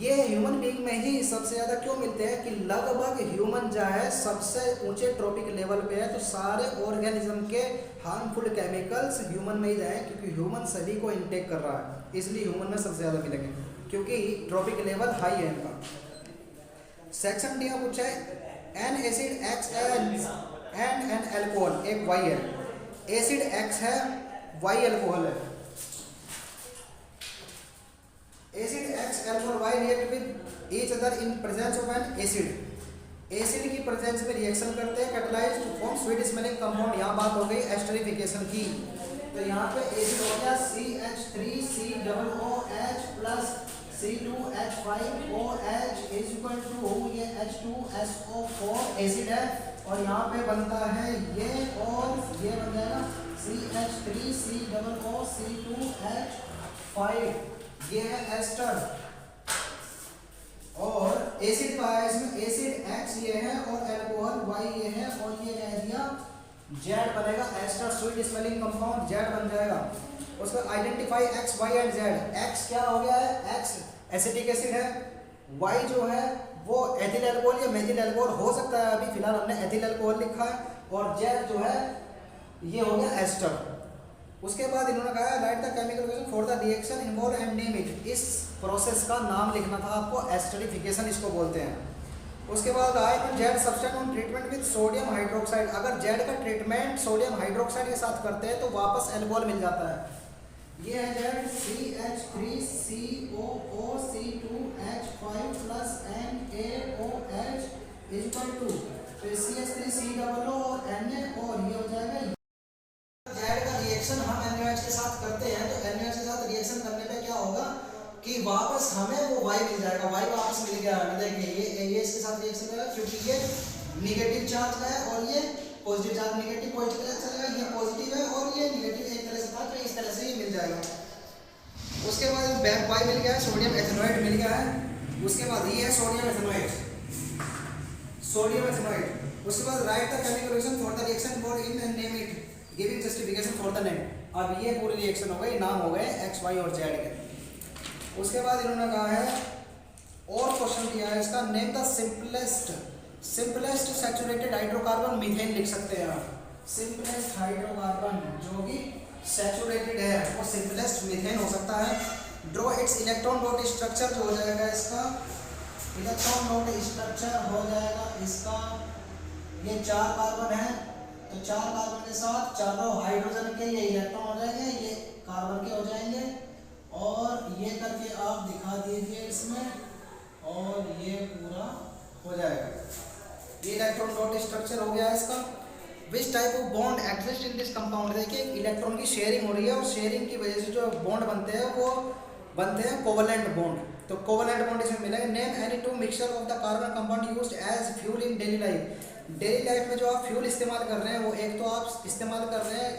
ये ह्यूमन बीइंग में ही सबसे ज़्यादा क्यों मिलते हैं कि लगभग ह्यूमन जो है सबसे ऊंचे ट्रॉपिक लेवल पे है, तो सारे ऑर्गेनिज्म के हार्मफुल केमिकल्स ह्यूमन में ही रहे, क्योंकि ह्यूमन सभी को इनटेक कर रहा है, इसलिए ह्यूमन में सबसे ज़्यादा मिलेंगे क्योंकि ट्रॉपिक लेवल हाई है इनका। सेक्शन डी में पूछा है an acid X and an alcohol, एक वाई है, एसिड एक्स है, वाई एल्कोहल है। Acid X alcohol Y react with each other in presence of an acid. Acid की प्रेजेंस में रिएक्शन करते हैं, catalyse to form sweet smelling compound. यहाँ बात हो गई एस्टरिफिकेशन की, तो यहाँ पे एसिड हो गया CH3COOH plus C2H5OH is equal to ये H2SO4 एसिड है, और यहाँ पे बनता है ये और ये बन जाएगा CH3COOC2H5, ये है एस्टर। और एसिड का है इसमें, एसिड एक्स ये है और एल्कोहल वाई ये है, और ये कह दिया जेड बनेगा, ester sweet smelling compound Z बन जाएगा। उसका identify X Y and Z. X क्या हो गया है, एक्स एसिटिक एसिड है, वाई जो है वो एथिल अल्कोहल या मेथिल अल्कोहल हो सकता है, अभी फिलहाल हमने एथिल अल्कोहल लिखा है, और जेड जो है ये हो गया एस्टर। उसके बाद इन्होंने कहा right the chemical reaction for the reaction involve and name it. इस प्रोसेस का नाम लिखना था आपको, एस्टरिफिकेशन इसको बोलते हैं। उसके बाद आए Z substance on treatment with sodium hydroxide. अगर जेड का ट्रीटमेंट सोडियम हाइड्रोक्साइड के साथ करते हैं तो वापस एल्कोहल मिल जाता है। ये है जेड CH3COO2H5 plus NaOH equal to CH3COO और Na और ये हो जाएगा जेड का रिएक्शन हम NaOH के साथ करते हैं तो NaOH के साथ रिएक्शन करने पे क्या होगा कि वापस हमें वो Y मिल जाएगा, Y वापस मिल गया। देखिए ये इसके साथ रिएक्शन करेगा क्योंकि ये निगेटिव चार्ज है और ये पॉजिटिव चार्ज, निगेटिव पॉजिटिव चलेगा, ये पॉजिटिव है और ये निगेटिव एक तरह से था तो इस तरह से ये मिल जाएगा। उसके बाद बैक Y मिल गया है, सोडियम एथेनोएट मिल गया है। उसके बाद ये है सोडियम एथेनोएट, सोडियम एथेनोएट। उसके बाद right the chemical reaction for the reaction board in and name it giving justification for the name. अब ये पूरी रिएक्शन हो गई, नाम हो गए X Y और Z के। उसके बाद इन्होंने कहा है और क्वेश्चन दिया है इसका, name the simplest saturated hydrocarbon methane लिख सकते हैं आप। सिंपलेस्ट हाइड्रोकार्बन जो कि सैचुरेटेड है वो सिंपलेस्ट मीथेन हो सकता है। Draw it's electron dot structure जो हो जाएगा इसका, इलेक्ट्रॉन डॉट स्ट्रक्चर हो जाएगा इसका, ये 4 कार्बन है तो 4 कार्बन के साथ चारों हाइड्रोजन के ये इलेक्ट्रॉन हो जाएंगे, ये कार्बन के हो जाएंगे और ये करके आप दिखा दीजिए इसमें और ये पूरा हो जाएगा। ये इलेक्ट्रॉन डॉट स्ट्रक्चर हो गया इसका। Which type of bond exist in this compound, देखिए इलेक्ट्रॉन की शेयरिंग हो रही है और शेयरिंग की वजह से जो बॉन्ड बनते हैं वो बनते हैं कोवलेंट बॉन्ड। तो कोवलेंट बॉन्ड इसमें मिलेगा। Name any two mixture of the carbon compound used as fuel in daily life. Daily life में जो आप फ्यूल इस्तेमाल कर रहे हैं वो एक तो आप इस्तेमाल कर रहे हैं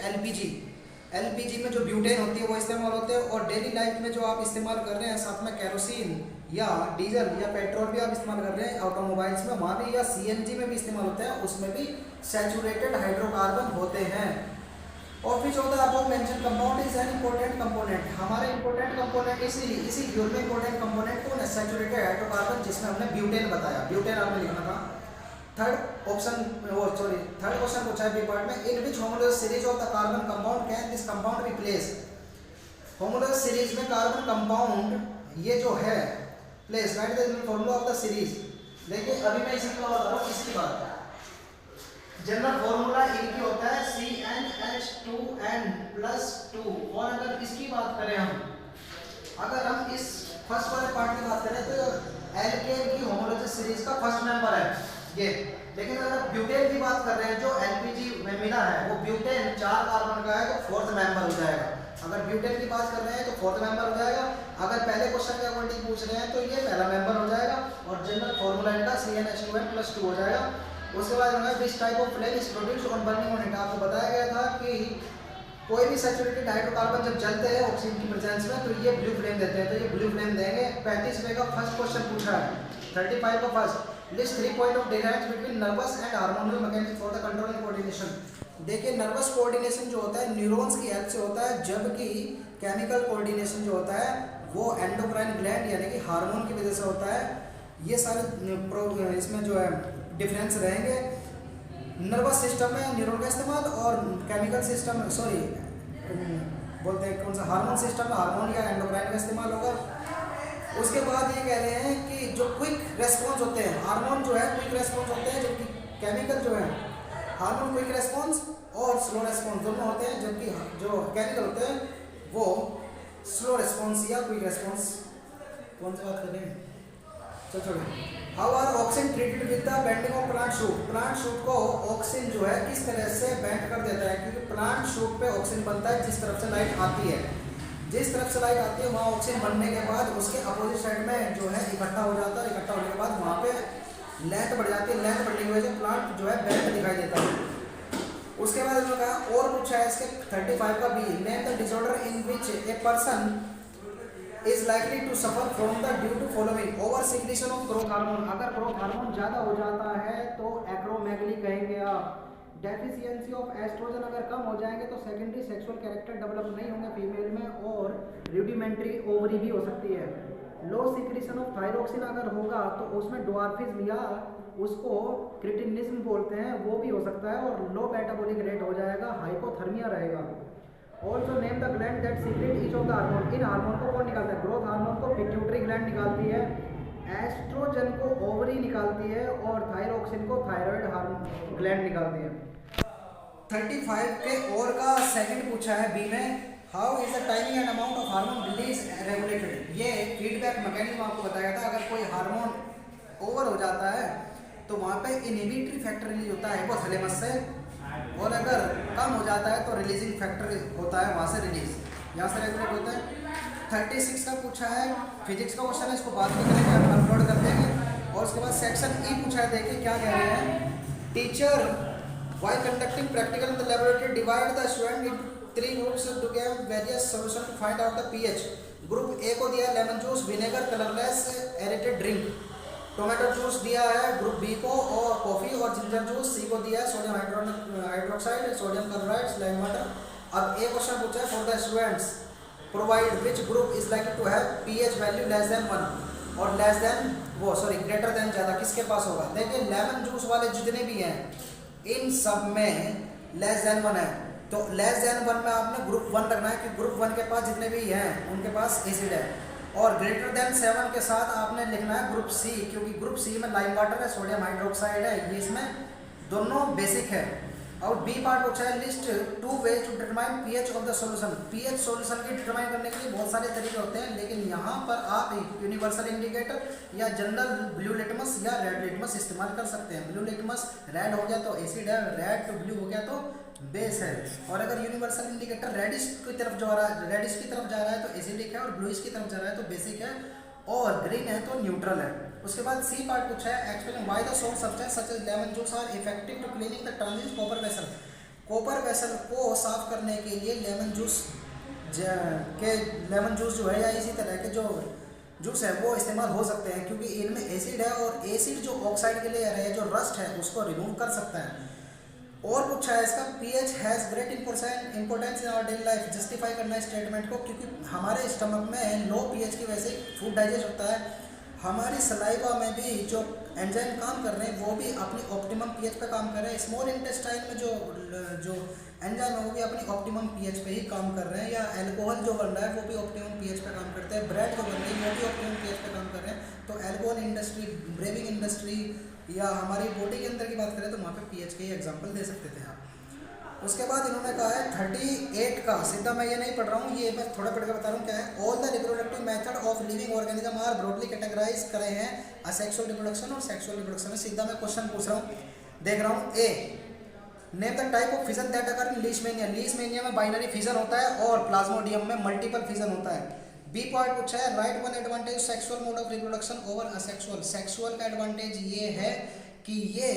एलपीजी में जो ब्यूटेन होती है वो इस्तेमाल होते हैं, और डेली लाइफ में जो आप इस्तेमाल कर रहे हैं साथ में कैरोसिन या डीजल या पेट्रोल भी आप इस्तेमाल कर रहे हैं ऑटोमोबाइल्स में, वहाँ भी या सीएनजी में भी इस्तेमाल होते हैं, उसमें भी सैचुरेटेड हाइड्रोकार्बन होते हैं। और which of the above mention compound is an important component, हमारे इंपॉर्टेंट कंपोनेंट इसी फ्यूल में इंपॉर्टेंट कंपोनेंट कौन है, सैचुरेटेड हाइड्रोकार्बन, जिसमें हमने ब्यूटेन बताया, ब्यूटेन आपने लिखना था। थर्ड क्वेश्चन पूछा है बी पार्ट में, in which homologous series of the carbon compound can this compound be place. Homologous series में कार्बन कंपाउंड ये जो है place, write the formula of the series. देखिए अभी मैं इसी की बात कर रहा हूँ, इसकी बात जनरल फॉर्मूला इनकी होता है CnH2n+2। और अगर इसकी बात करें अगर हम इस फर्स्ट वाले पार्ट की बात करें तो एल्केन की होमोलोगस सीरीज का फर्स्ट मेंबर है ये। लेकिन अगर ब्यूटेन की बात कर रहे हैं जो एलपीजी में मिला है वो ब्यूटेन 4 कार्बन का है तो फोर्थ मेंबर हो जाएगा। अगर ब्यूटेन की बात कर रहे हैं तो फोर्थ मेंबर हो जाएगा। अगर पहले क्वेश्चन के अकॉर्डिंग पूछ रहे हैं तो ये पहला मेंबर हो जाएगा और जनरल फॉर्मूला इनका CnH2n+2 हो जाएगा। उसके बाद हमें which type of flame is produced on burning on it, आपको बताया गया था कि कोई भी सैचुरेटेड हाइड्रोकार्बन जब जलते हैं ऑक्सीजन की प्रेजेंस में तो ये ब्लू फ्लेम देते हैं, तो ये ब्लू फ्लेम देंगे। 35 का फर्स्ट क्वेश्चन पूछा है, 35 का first, list 3 point of difference between nervous and hormonal mechanism for the control and coordination. देखिए नर्वस कोऑर्डिनेशन जो होता है न्यूरॉन्स की हेल्प से होता है, जबकि केमिकल कोऑर्डिनेशन जो होता है वो एंडोक्राइन ग्लैंड यानी कि हार्मोन की वजह से होता है। ये सारे इसमें जो है डिफरेंस रहेंगे। नर्वस सिस्टम में न्यूरॉन का इस्तेमाल और केमिकल सिस्टम बोलते हैं कौन सा, हार्मोन सिस्टम में हार्मोन या एंडोक्राइन का इस्तेमाल होगा। उसके बाद ये कह रहे हैं कि जो क्विक रेस्पॉन्स होते हैं, हार्मोन जो है क्विक रेस्पॉन्स होते हैं, जबकि केमिकल जो है हार्मोन क्विक रेस्पॉन्स और स्लो रेस्पॉन्स दोनों होते हैं, जबकि जो केमिकल होते हैं वो स्लो रेस्पॉन्स या क्विक रेस्पॉन्स। कौन सी बात कर रहे हैं, चलो छोड़ो। How are oxygen treated with the bending of plant shoot, plant shoot को ऑक्सीजन जो है किस तरह से बेंड कर देता है, क्योंकि प्लांट शूट पे ऑक्सीजन बनता है जिस तरफ से लाइट आती है, जिस तरफ से लाइट आती है वहाँ ऑक्सीजन बनने के बाद उसके अपोजिट साइड में जो है इकट्ठा हो जाता है, इकट्ठा होने के बाद वहाँ पे लेंथ बढ़ जाती है, लेंथ बढ़ने की वजह से प्लांट जो है बेंड दिखाई देता है। उसके बाद इन्होंने कहा और पूछा है इसके 35 का B, name the disorder in which a person is likely to suffer from the due to following, over secretion of growth hormone, अगर ग्रोथ हार्मोन ज़्यादा हो जाता है तो एक्रोमेगली कहेंगे आप। डेफिशिएंसी ऑफ एस्ट्रोजन अगर कम हो जाएंगे तो सेकेंडरी सेक्सुअल कैरेक्टर डेवलप नहीं होंगे फीमेल में और रूडिमेंट्री ओवरी भी हो सकती है। लो सिक्रीशन ऑफ थायरोक्सिन अगर होगा तो उसमें डवार्फिज्म या उसको क्रिटिनिज्म बोलते हैं वो भी हो सकता है और लो मेटाबॉलिक रेट हो जाएगा, हाइपोथर्मिया रहेगा। Also name the gland that secret each of the hormone, in hormone को कौन निकालता है, ग्रोथ हार्मोन को पिट्यूटरी ग्लैंड निकालती है, एस्ट्रोजन को ओवरी निकालती है और थायरोक्सिन को थायराइड ग्लैंड निकालती है। 35 के और का सेकंड पूछा है बी में, how is the timing and amount of hormone release regulated. ये फीडबैक मैकेनिज्म आपको बताया था। अगर कोई हार्मोन ओवर हो जाता है तो वहाँ पे इनहिबिटरी फैक्टर रिलीज होता है हाइपोथैलेमस से, और अगर कम हो जाता है तो रिलीजिंग फैक्टर होता है वहाँ से रिलीज, यहाँ से रेगुलेट होता है। 36 का पूछा है, फिजिक्स का क्वेश्चन है, इसको बाद में करेंगे, हम अपलोड कर देंगे। और उसके बाद सेक्शन ई पूछा है, देखिए क्या कह रहे हैं। Teacher while conducting practical in the laboratory divide the student into 3 groups to give various solution to find out the pH। Group A को दिया है lemon juice, vinegar, colourless aerated drink. Tomato juice दिया है group B को, और coffee और ginger juice सी को दिया है, sodium hydroxide, sodium chloride, slime water. अब एक क्वेश्चन पूछा है for the students provide which group is like to have pH value less than 1 और लेस देन ग्रेटर देन ज़्यादा, किसके पास होगा। देखिए लेमन जूस वाले जितने भी हैं इन सब में लेस देन 1 है, तो लेस देन 1 में आपने ग्रुप 1 रखना है कि ग्रुप 1 के पास जितने भी हैं उनके पास एसिड है। और ग्रेटर देन 7 के साथ आपने लिखना है ग्रुप सी, क्योंकि ग्रुप सी में लाइम वाटर है, सोडियम हाइड्रोक्साइड है, ये इसमें दोनों बेसिक है। और बी पार्ट पूछा है list 2 ways to determine pH of the solution. PH solution की डिटरमाइन करने के लिए बहुत सारे तरीके होते हैं, लेकिन यहाँ पर आप यूनिवर्सल इंडिकेटर या जनरल ब्लू लिटमस या रेड लिटमस इस्तेमाल कर सकते हैं। ब्लू लिटमस रेड हो गया तो एसिड है, रेड तो ब्लू हो गया तो बेस है। और अगर यूनिवर्सल इंडिकेटर रेडिश की तरफ जा रहा है तो एसिडिक है, और ब्लूइश की तरफ जा रहा है तो बेसिक है, और ग्रीन है तो न्यूट्रल है। उसके बाद सी पार्ट पूछा है explain why the soap substance such as lemon juice are effective to cleaning the transit copper vessel. Copper vessel को साफ करने के लिए लेमन जूस जो है या इसी तरह के जो जूस है वो इस्तेमाल हो सकते हैं, क्योंकि इनमें एसिड है, और एसिड जो ऑक्साइड के लेयर है, जो रस्ट है, उसको रिमूव कर सकता है। और पूछा है इसका pH has great importance in our daily life. Justify करना है स्टेटमेंट को, क्योंकि हमारे स्टमक में लो पीएच की वजह से फूड डाइजेस्ट होता है। हमारी सलाइवा में भी जो एंजाइम काम कर रहे हैं वो भी अपनी ऑप्टिमम पीएच पे काम कर रहे हैं। स्मॉल इंटेस्टाइन में जो एंजाइम है वो भी अपनी ऑप्टिमम पीएच पे ही काम कर रहे हैं। या अल्कोहल जो बन रहा है वो भी ऑप्टिमम पीएच पे काम करते हैं। ब्रेड जो बन रही है वो भी ऑप्टिमम पीएच पे काम कर रहे हैं। तो अल्कोहल इंडस्ट्री, ब्रेविंग इंडस्ट्री या हमारी बॉडी के अंदर की बात करें तो वहाँ पे पीएच के एग्जाम्पल दे सकते थे आप। उसके बाद इन्होंने कहा है 38 का, सीधा मैं ये नहीं पढ़ रहा हूँ, ये मैं थोड़ा पढ़ के बता रहा हूँ क्या है। All the reproductive method of living organism are broadly categorise करे हैं असेक्सुअल रिप्रोडक्शन और सेक्सुअल रिप्रोडक्शन। सीधा मैं क्वेश्चन पूछ रहा हूँ, देख रहा हूँ। A name the type of fission that occur in Leishmania. Leishmania में बाइनरी फिजन होता है और प्लाज्मोडियम में मल्टीपल फिजन होता है। बी पार्ट पूछा है write one advantage sexual mode of reproduction over asexual. Sexual का एडवांटेज ये है कि ये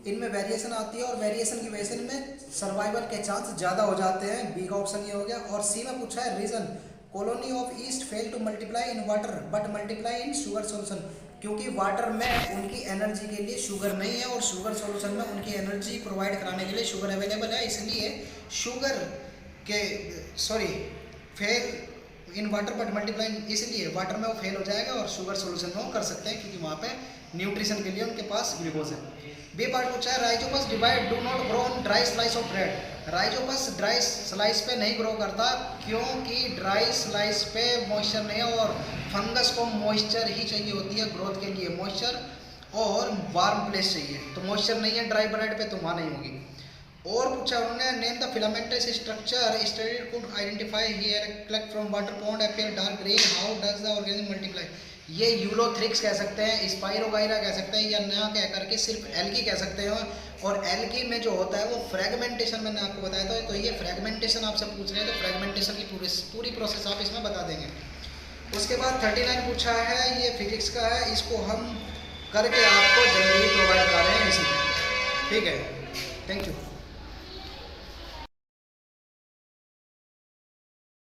इनमें वेरिएशन आती है, और वेरिएशन की वजह से इनमें सर्वाइवल के चांस ज़्यादा हो जाते हैं। बी का ऑप्शन ये हो गया। और सी में पूछा है reason colony of yeast fail to multiply in water but multiply in sugar solution. क्योंकि वाटर में उनकी एनर्जी के लिए शुगर नहीं है, और शुगर सॉल्यूशन में उनकी एनर्जी प्रोवाइड कराने के लिए शुगर अवेलेबल है, इसलिए शुगर के fail in water but multiply, इसलिए वाटर में वो फेल हो जाएगा और शुगर सॉल्यूशन में वो कर सकते हैं, क्योंकि वहाँ पे न्यूट्रिशन के लिए उनके पास ग्लूकोज है। बी पार्ट पूछा है Rhizopus divide do not grow on dry slice of bread. Rhizopus dry slice पे नहीं ग्रो करता, क्योंकि ड्राई स्लाइस पे मॉइस्चर नहीं है, और फंगस को मॉइस्चर ही चाहिए होती है ग्रोथ के लिए, मॉइस्चर और वार्म प्लेस चाहिए। तो मॉइस्चर नहीं है ड्राई ब्रेड पे, तो वहाँ नहीं होगी। और पूछा उन्होंने name the filamentous structure studied could identify here collect from water pond appear dark green how does the organism multiply. ये यूलोथ्रिक्स कह सकते हैं, स्पाइरोगाइरा कह सकते हैं, या नया कह करके सिर्फ एल्गी कह सकते हैं। और एल्गी में जो होता है वो फ्रेगमेंटेशन मैंने आपको बताया था, तो ये फ्रेगमेंटेशन आपसे पूछ रहे हैं, तो फ्रेगमेंटेशन की पूरी प्रोसेस आप इसमें बता देंगे। उसके बाद 39 पूछा है, ये फिजिक्स का है, इसको हम करके आपको जल्दी ही प्रोवाइड करा रहे हैं इसी। ठीक है, थैंक यू।